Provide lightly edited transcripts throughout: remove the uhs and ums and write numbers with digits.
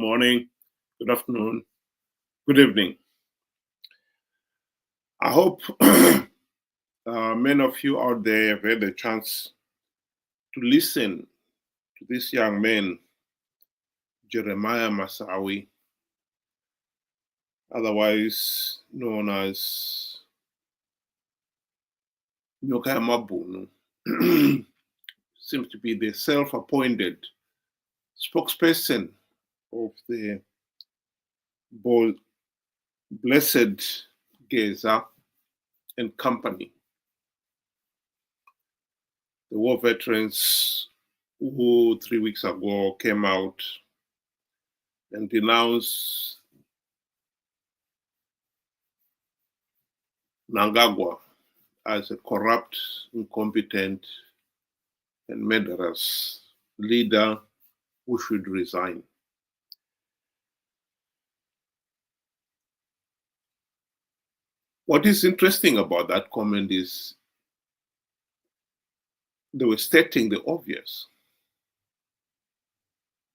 morning, good afternoon, good evening. I hope many of you out there have had a chance to listen to this young man, Jeremiah Masawi, otherwise known as Nyoka Yamabhunu. Seems to be the self-appointed spokesperson of the Blessed Geza and company, the war veterans who 3 weeks ago came out and denounced Mnangagwa as a corrupt, incompetent, and murderous leader who should resign. What is interesting about that comment is they were stating the obvious.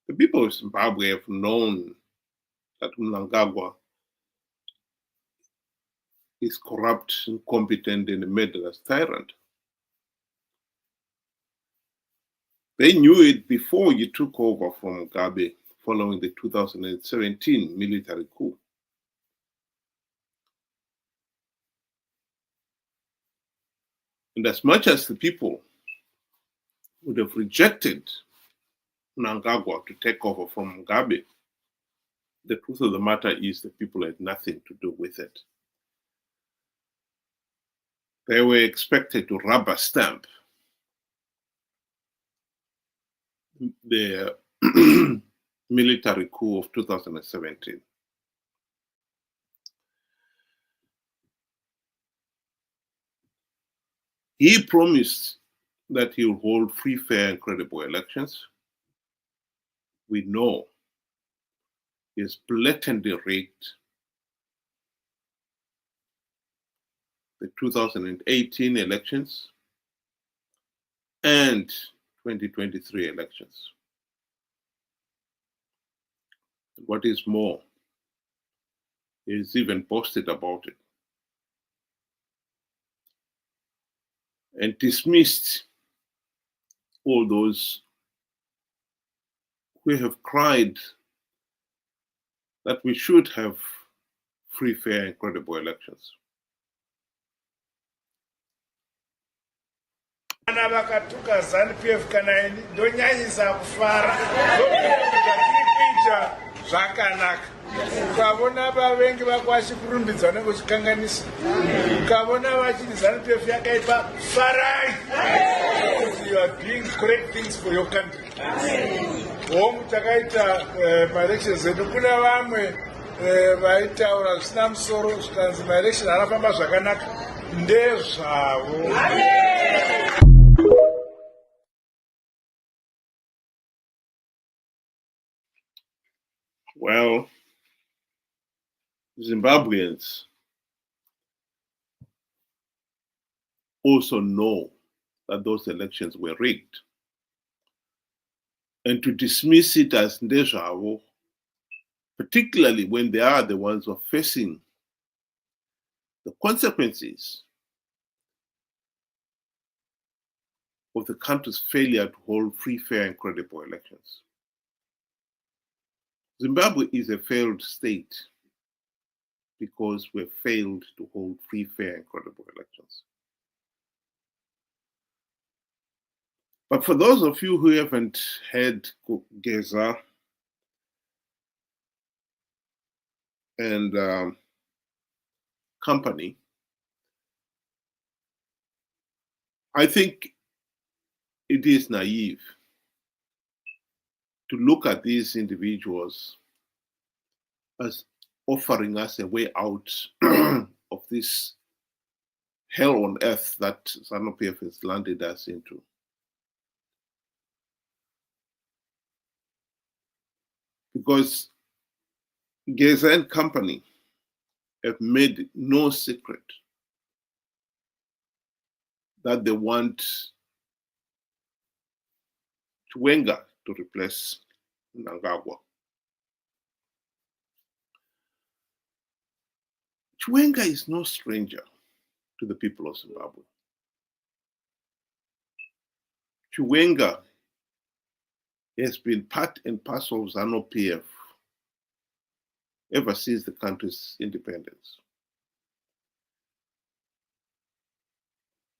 The people of Zimbabwe have known that Mnangagwa is corrupt, incompetent, and a murderous tyrant. They knew it before he took over from Mugabe following the 2017 military coup. And as much as the people would have rejected Mnangagwa to take over from Mugabe, the truth of the matter is the people had nothing to do with it. They were expected to rubber stamp the military coup of 2017. He promised that he will hold free, fair, and credible elections. We know he has blatantly rigged the 2018 elections and 2023 elections. What is more, he has even boasted about it and dismissed all those who have cried that we should have free, fair, and credible elections. Vana vakatuka ZANU-PF kana ini ndonyanyisa kufara kuita zvakanaka. Ukavona vavengi vako vachikurumbidza nenge uchikanganisa, ukavona vachiti ZANU-PF yakaipa, farai. You are doing correct things for your country. Hongu takaita maelections edu kuna vamwe vaitaura zvisina musoro zvikanzi maelections anafamba zvakanaka ndezvavo. Well, Zimbabweans also know that those elections were rigged. And to dismiss it as ndezvavo, particularly when they are the ones who are facing the consequences of the country's failure to hold free, fair, and credible elections. Zimbabwe is a failed state because we failed to hold free, fair, and credible elections. But for those of you who haven't heard Geza and company, I think it is naive to look at these individuals as offering us a way out of this hell on earth that ZANU-PF has landed us into. Because Geza and company have made no secret that they want Chiwenga to replace Mnangagwa. Chiwenga is no stranger to the people of Zimbabwe. Chiwenga has been part and parcel of ZANU-PF ever since the country's independence.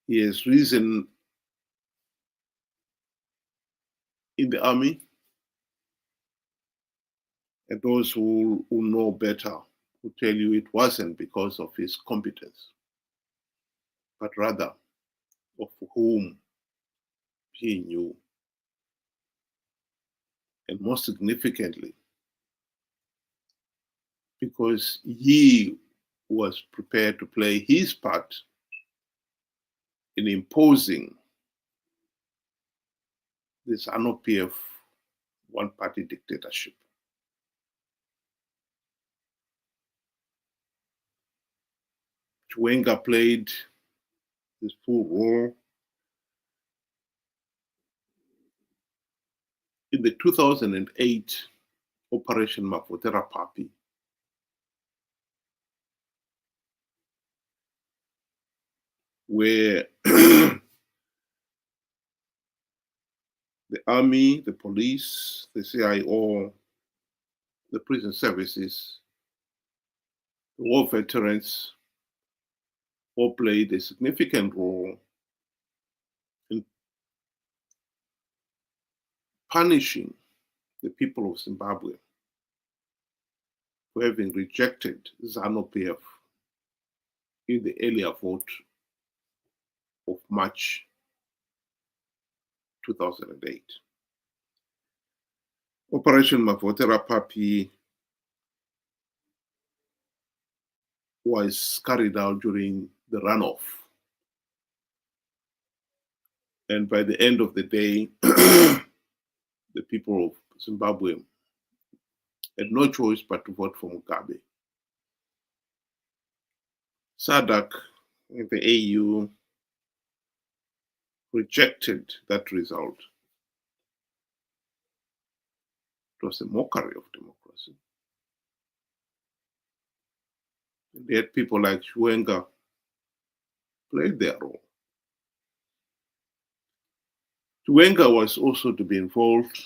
He has risen in the army, and those who know better will tell you it wasn't because of his competence, but rather of whom he knew. And most significantly, because he was prepared to play his part in imposing this ZANU-PF one-party dictatorship. Chiwenga played his full role in the 2008 Operation Mavotera Papi, where the army, the police, the CIO, the prison services, the war veterans all played a significant role in punishing the people of Zimbabwe for having rejected ZANU-PF in the earlier vote of March 2008. Operation Mavotera Papi was carried out during the runoff. And by the end of the day, the people of Zimbabwe had no choice but to vote for Mugabe. SADC and the AU rejected that result. It was a mockery of democracy. And yet people like Chiwenga played their role. Chiwenga was also to be involved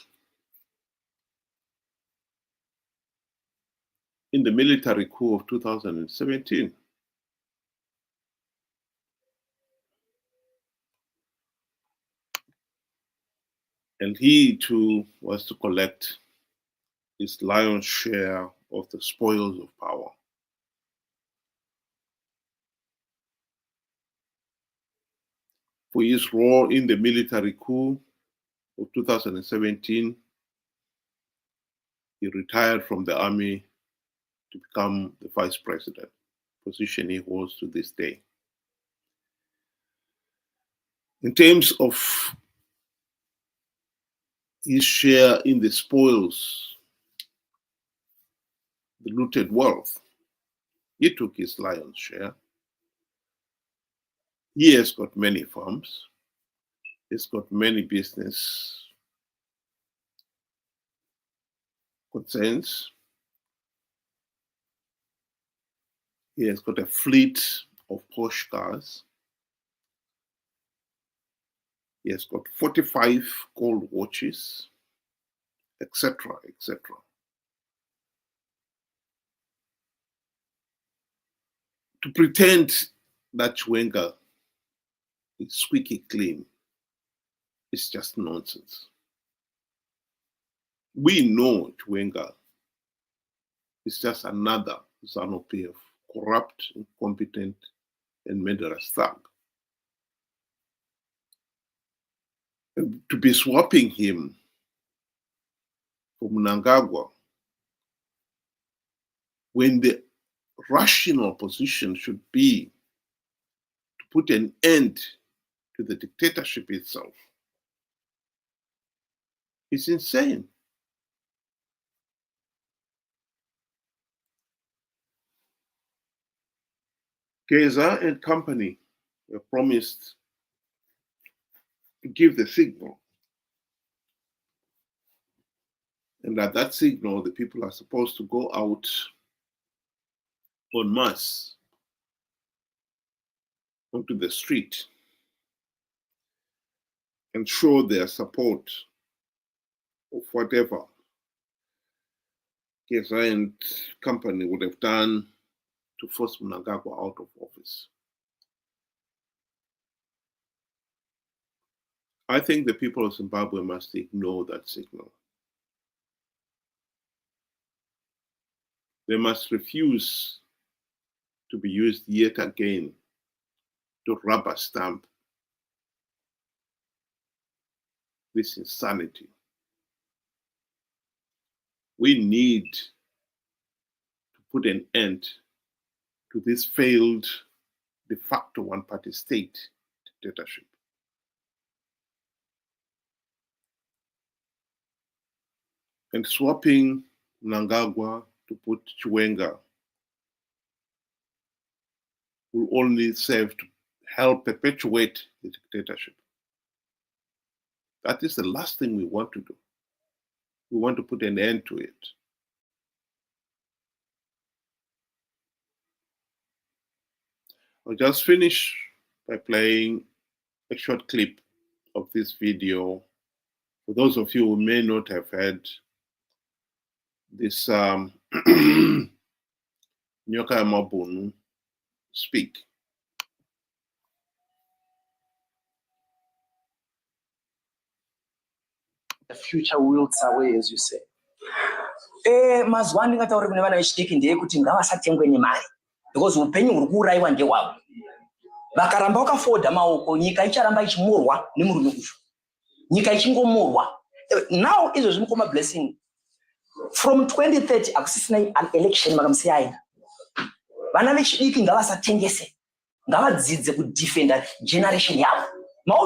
in the military coup of 2017. And he too was to collect his lion's share of the spoils of power. For his role in the military coup of 2017, he retired from the army to become the vice president, position he holds to this day. In terms of his share in the spoils, the looted wealth, he took his lion's share. He has got many farms. He's got many business concerns. He has got a fleet of Porsche cars. He has got 45 gold watches, etc., etc. To pretend that Chiwenga is squeaky clean is just nonsense. We know Chiwenga is just another ZANU-PF, corrupt, incompetent, and murderous thug. And to be swapping him for Mnangagwa when the rational position should be to put an end to the dictatorship itself, is insane. Geza and company were promised to give the signal. And at that signal, the people are supposed to go out en masse onto the street and show their support of whatever Geza and company would have done to force Mnangagwa out of office. I think the people of Zimbabwe must ignore that signal. They must refuse to be used yet again to rubber stamp this insanity. We need to put an end to this failed de facto one-party state dictatorship. And swapping Mnangagwa to put Chiwenga will only serve to help perpetuate the dictatorship. That is the last thing we want to do. We want to put an end to it. I'll just finish by playing a short clip of this video for those of you who may not have heard this Nyoka Yamabhunu speak. The future wilts away, as you say. Mazwani ngatauri kune vana vechidiki ndeyekuti ngavasatengwe nemari because upenyu huri kuuraiwa ndehwavo. Vakaramba vakafodha maoko, nyika icharamba ichimurwa nemurume uyu. Nyika ichingomurwa. Now izvozvi mukoma Blessing. From 2030 akusisina an election makamusiyai. Vana vechidiki ngavasatengese. Ngavadzidze kudefenda generation yavo.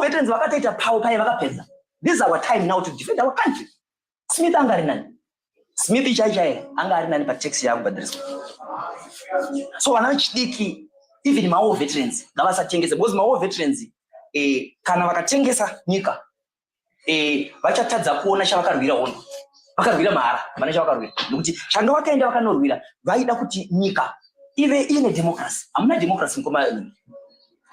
Veterans vakatoita pavo paye vakapedza. This is our time now to defend our country. Smith angarinani. Smith ichaichai angarinani pa tax yavo badriswa. So vana vechidiki even mawo veterans ngavasatengese because mawo veterans kana vakatengesa nyika vachatadza kuona chavakarwira hondo. Vakarwira mahara vana chavakarwira nokuti changa vakaenda vakanorwira vaida kuti nyika ive ine democracy. Hamuna democracy mukoma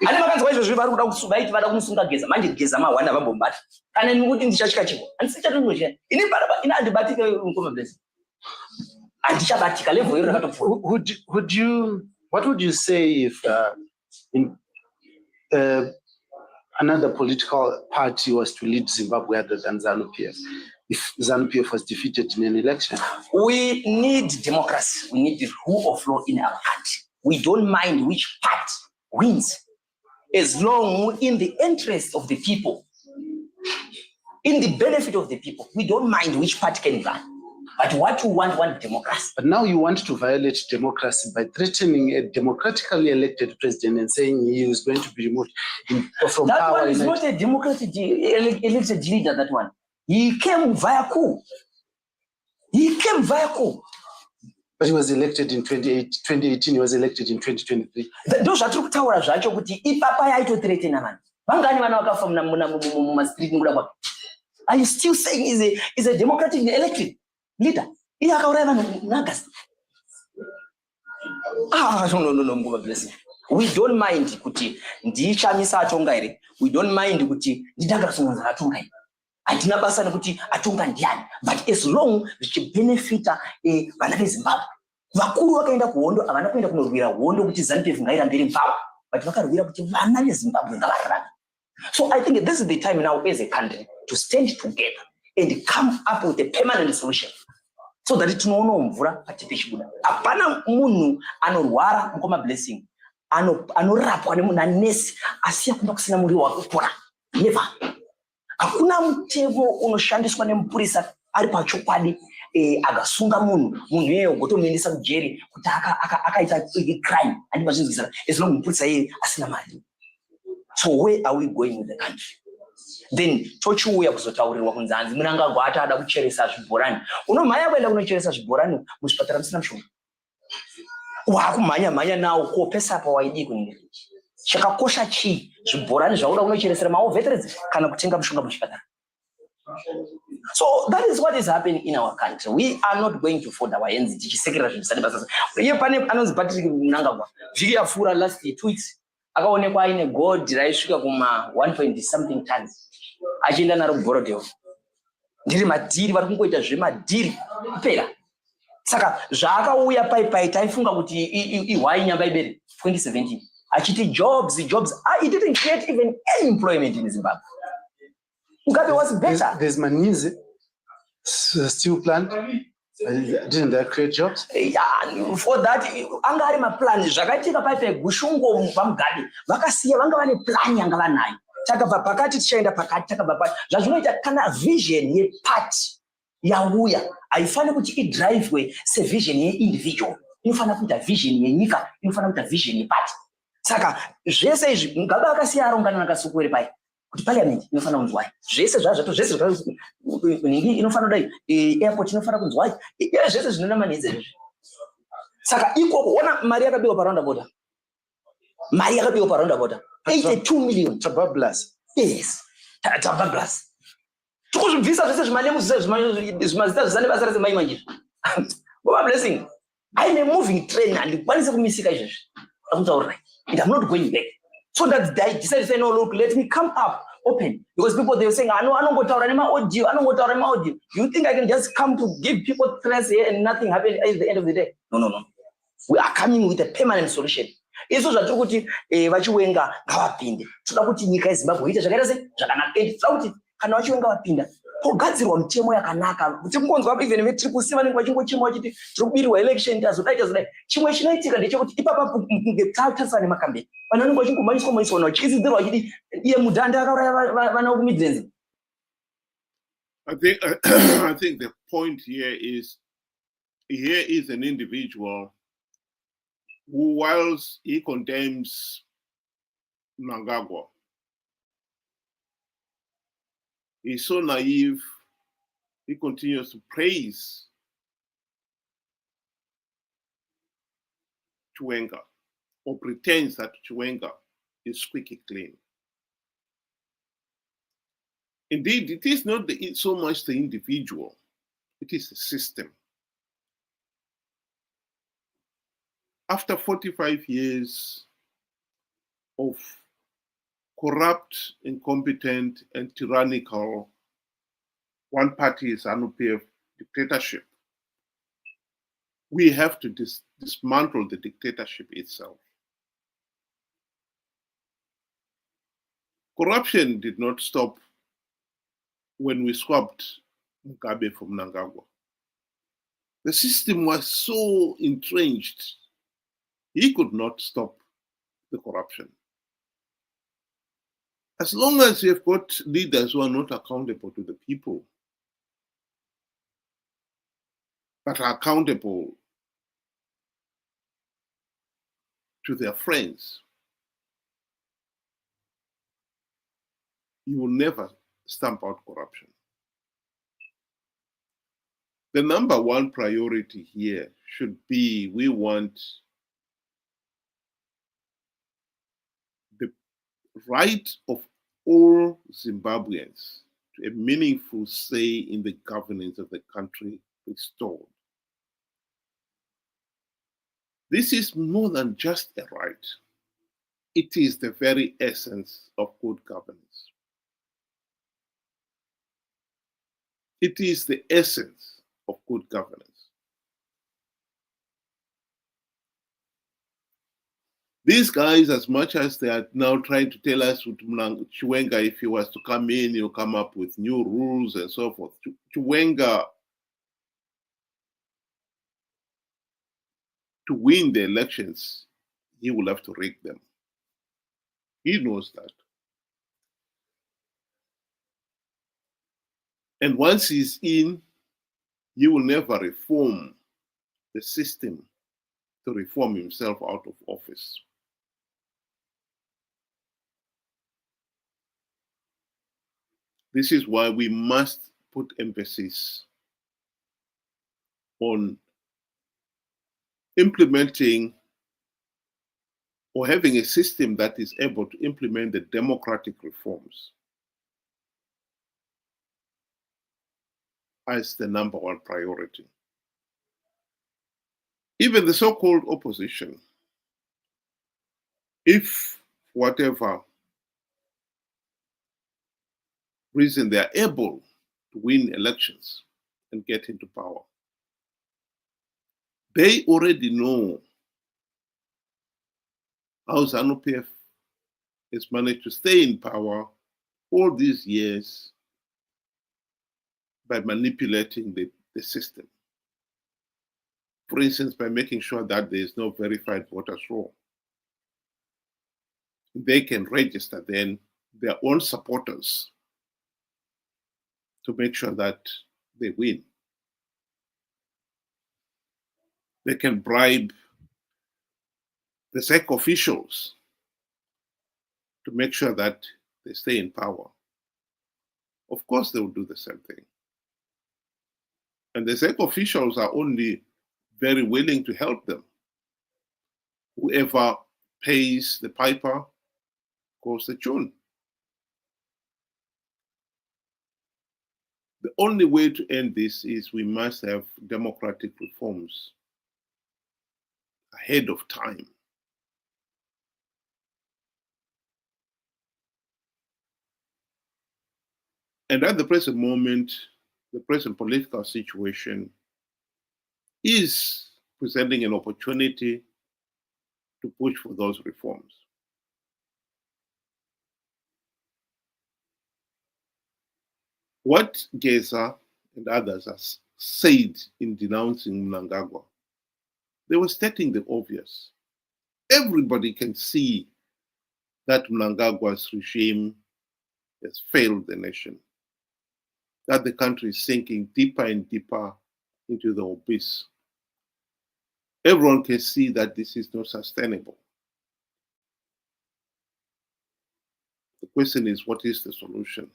ane makanzwa izvozvo vari kuda vaiti vada kumusunga Geza manje Geza mahwanda vambombata kana nikuti ndichasvika chipo handisichatongochia ini baraba ina handibatike mukoma Blessing handichabatika level iro rakatopfuura. What would you say if another political party was to lead Zimbabwe other than ZANU-PF? If ZANU-PF was defeated in an election? We need democracy. We need the rule of law in our country. We don't mind which part wins, as long in the interest of the people, in the benefit of the people. We don't mind which part can run. But what we want democracy. But now you want to violate democracy by threatening a democratically elected president and saying he is going to be removed from that power. That one is not a democratic elected leader, that one. He came via coup. But he was elected in 2018, he was elected in 2023. Those are true towers, Racho Kuti, Ipapa Yaito threaten a man. Bangani from Namuna. Are you still saying is a democratic elected leader? No, Blessing. We don't mind Kuti, Ndichamisa Atongaire. We don't mind Kuti, Didagasons Atongai. Atina basana kuti atunga ndiani, but as long zvichibenefita vana veZimbabwe. Vakuru vakaenda kuhondo havana kuenda kunorwira hondo kuti ZANU-PF ngairambire mvava, but vakarwira kuti vana veZimbabwe ngavararame. So I think this is the time now as a country to stand together and come up with a permanent solution so that tinoona mvura patipishibuda. Hapana munhu anorwara mukoma Blessing anorapwa nemunanesi asiya kumba kusina muri wakupora. Never. Hakuna mtego unoshandiswa nemupurisa ari pachokwadi agasunga munhu yeye gotomuendesa kujeri kuti akaita crime and mazvinzisa as long mupurisa yeye asina mari. So where are we going with the country? Then tochiuya kuzotaurirwa kunzanzi Mnangagwa atada kucheresa zvibhorani. Unomhanya kuenda kunocheresa zvibhorani muzvipatara musina mushonga. Wakumhanya nawo kopesa pa waidi kunge. Chakakosha chi zvibhorani zvauda kunocheresera mawo veterans kana kutenga mushonga muchipatara. So that is what is happening in our country. We are not going to fold our hands tichisekera zvimusani basa. Iye pane anonzi Patrick Mnangagwa. Vhiki yapfuura last 2 weeks akaonekwa aine gold raisvika kuma 1 something tons achienda naro kuborodheo. Ndiri madhiri vari kungoita zvemadhiri kupera. Saka zvaakauya pai taifunga kuti ihwai nyamba ibere 2017 achiti jobs. It didn't create even any employment in Zimbabwe. Mugabe was better. There's Manize steel plant. Didn't that create jobs? Yeah, for that, anga ari maplan zvakaitika pai gushungo paMugabe vakasiya vanga vane plan yanga vanayo. Takabva pakati tichaenda pakati takabva pakati. Zvazvinoita kana vision yeparty yauya haifani kuti idrivwe sevision yeindividual. Inofana kuita vision yenyika, inofana kuita vision yeparty. Saka zvese izvi Mugabe akasiya arongana nakasukwere pai. Kuti parliament inofana kunzwai. Zvese zvazvato zvese ningi inofana dai airport inofana kunzwai. Zvese zvinona manidze izvi. Saka ikoko ona mari yakabiwa paroundabout. Mari yakabiwa paroundabout. 82 million. Tabablas. Yes. Tabablas. Tukuzvibvisa zvese zvimalemu zvimazita zvisane basa rese maimanje. Baba Blessing. I'm a moving train handikwanise kumisika izvezvi. Akutaurira. And I'm not going back. So that I decided to say, no, look, let me come up open. Because people, they were saying, I know audio. You think I can just come to give people stress here and nothing happen at the end of the day? No. We are coming with a permanent solution. Iso zvatiri kuti vachiwenga ngavapinde. Toda kuti nyika yeZimbabwe iite zvakaita zvakanaka. Toda kuti kana vachiwenga vapinda pogadzirwa mitemo yakanaka. Kuti kungonzwa even vetiri kusiva nenguva chingochimwa chiti tiri kubirwa election tazodaita. Chimwe chinoitika ndechekuti ipapa ngetatasa nemakambeni. Vanhu vanenge vachingomanyiswa vachidzidzirwa chiti iye mudhanda akauraya vana kumidzenzi. I think the point here is an individual who, whilst he condemns Mnangagwa, he's so naive, he continues to praise Chiwenga, or pretends that Chiwenga is squeaky clean. Indeed, it is not so much the individual, it is the system. After 45 years of corrupt, incompetent, and tyrannical one-party ZANU-PF dictatorship, we have to dismantle the dictatorship itself. Corruption did not stop when we swapped Mugabe from Mnangagwa. The system was so entrenched, he could not stop the corruption. As long as you've got leaders who are not accountable to the people, but are accountable to their friends, you will never stamp out corruption. The number one priority here should be, we want the right of all Zimbabweans to a meaningful say in the governance of the country restored. This is more than just a right. It is the very essence of good governance. It is the essence of good governance. These guys, as much as they are now trying to tell us with Chiwenga, if he was to come in, he'll come up with new rules and so forth. Chiwenga, to win the elections, he will have to rig them. He knows that. And once he's in, he will never reform the system to reform himself out of office. This is why we must put emphasis on implementing or having a system that is able to implement the democratic reforms as the number one priority. Even the so-called opposition, if whatever reason they are able to win elections and get into power, they already know how ZANU-PF has managed to stay in power all these years by manipulating the system. For instance, by making sure that there is no verified voters roll. They can register then their own supporters to make sure that they win. They can bribe the SEC officials to make sure that they stay in power. Of course, they will do the same thing. And the SEC officials are only very willing to help them. Whoever pays the piper goes the tune. The only way to end this is we must have democratic reforms ahead of time. And at the present moment, the present political situation is presenting an opportunity to push for those reforms. What Geza and others have said in denouncing Mnangagwa, they were stating the obvious. Everybody can see that Mnangagwa's regime has failed the nation, that the country is sinking deeper and deeper into the abyss. Everyone can see that this is not sustainable. The question is, what is the solution?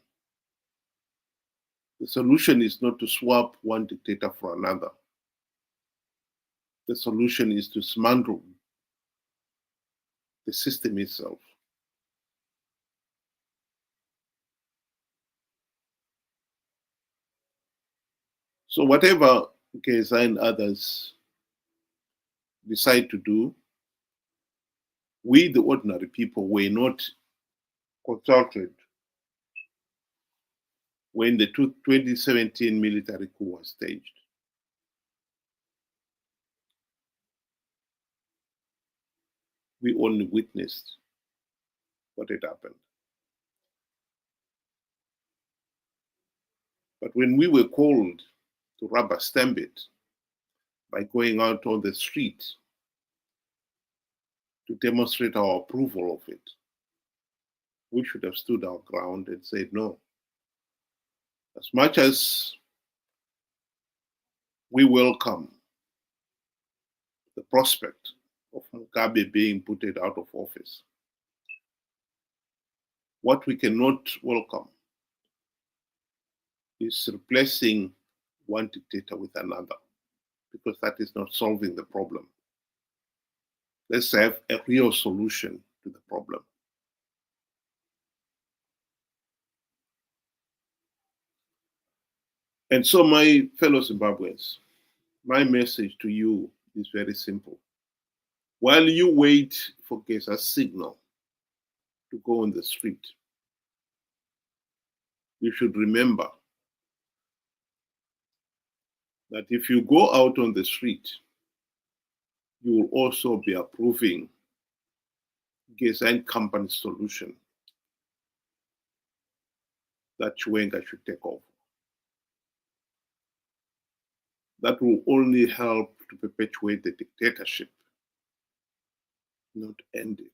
The solution is not to swap one dictator for another. The solution is to dismantle the system itself. So whatever Geza and others decide to do, we, the ordinary people, were not consulted when the 2017 military coup was staged. We only witnessed what had happened. But when we were called to rubber stamp it by going out on the street to demonstrate our approval of it, we should have stood our ground and said no. As much as we welcome the prospect of Mugabe being put out of office, what we cannot welcome is replacing one dictator with another, because that is not solving the problem. Let's have a real solution to the problem. And so, my fellow Zimbabweans, my message to you is very simple. While you wait for Geza's signal to go on the street, you should remember that if you go out on the street, you will also be approving Geza and company's solution that Chiwenga should take over. That will only help to perpetuate the dictatorship, not end it.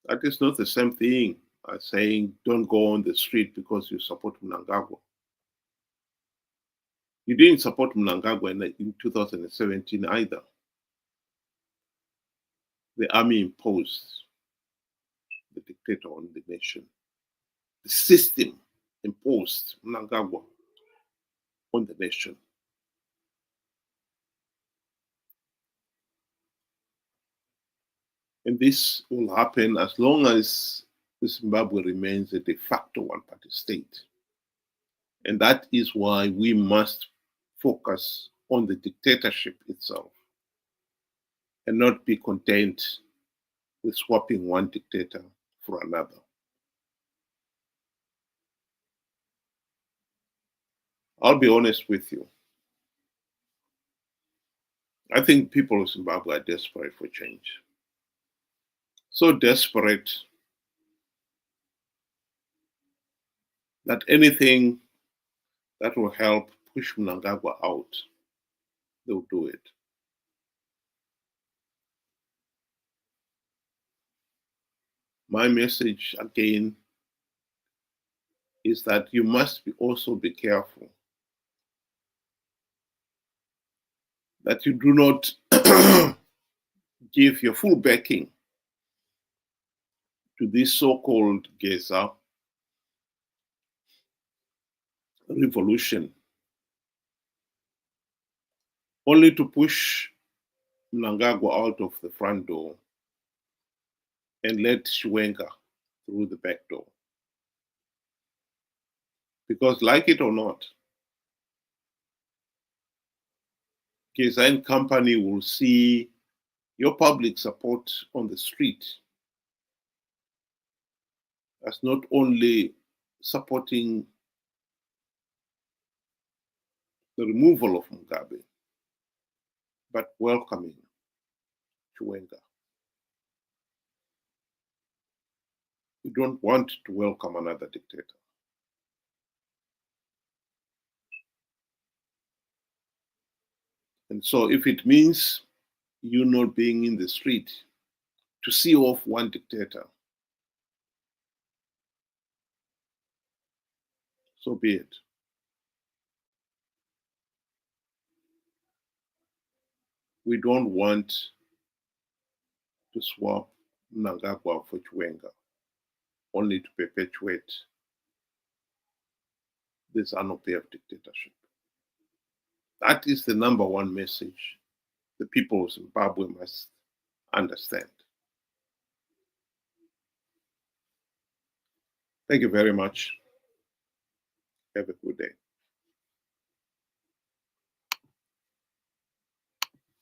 That is not the same thing as saying don't go on the street because you support Mnangagwa. You didn't support Mnangagwa in 2017 either. The army imposed the dictator on the nation. The system imposed Mnangagwa on the nation. And this will happen as long as Zimbabwe remains a de facto one-party state. And that is why we must focus on the dictatorship itself and not be content with swapping one dictator for another. I'll be honest with you. I think people of Zimbabwe are desperate for change. So desperate that anything that will help push Mnangagwa out, they'll do it. My message again is that you must also be careful that you do not give your full backing to this so-called Geza revolution, only to push Mnangagwa out of the front door and let Chiwenga through the back door. Because like it or not, Geza and company will see your public support on the street as not only supporting the removal of Mugabe, but welcoming Chiwenga. You don't want to welcome another dictator. And so if it means you not being in the street to see off one dictator, so be it. We don't want to swap Mnangagwa for Chiwenga, only to perpetuate this unfair dictatorship. That is the number one message the people of Zimbabwe must understand. Thank you very much. Have a good day.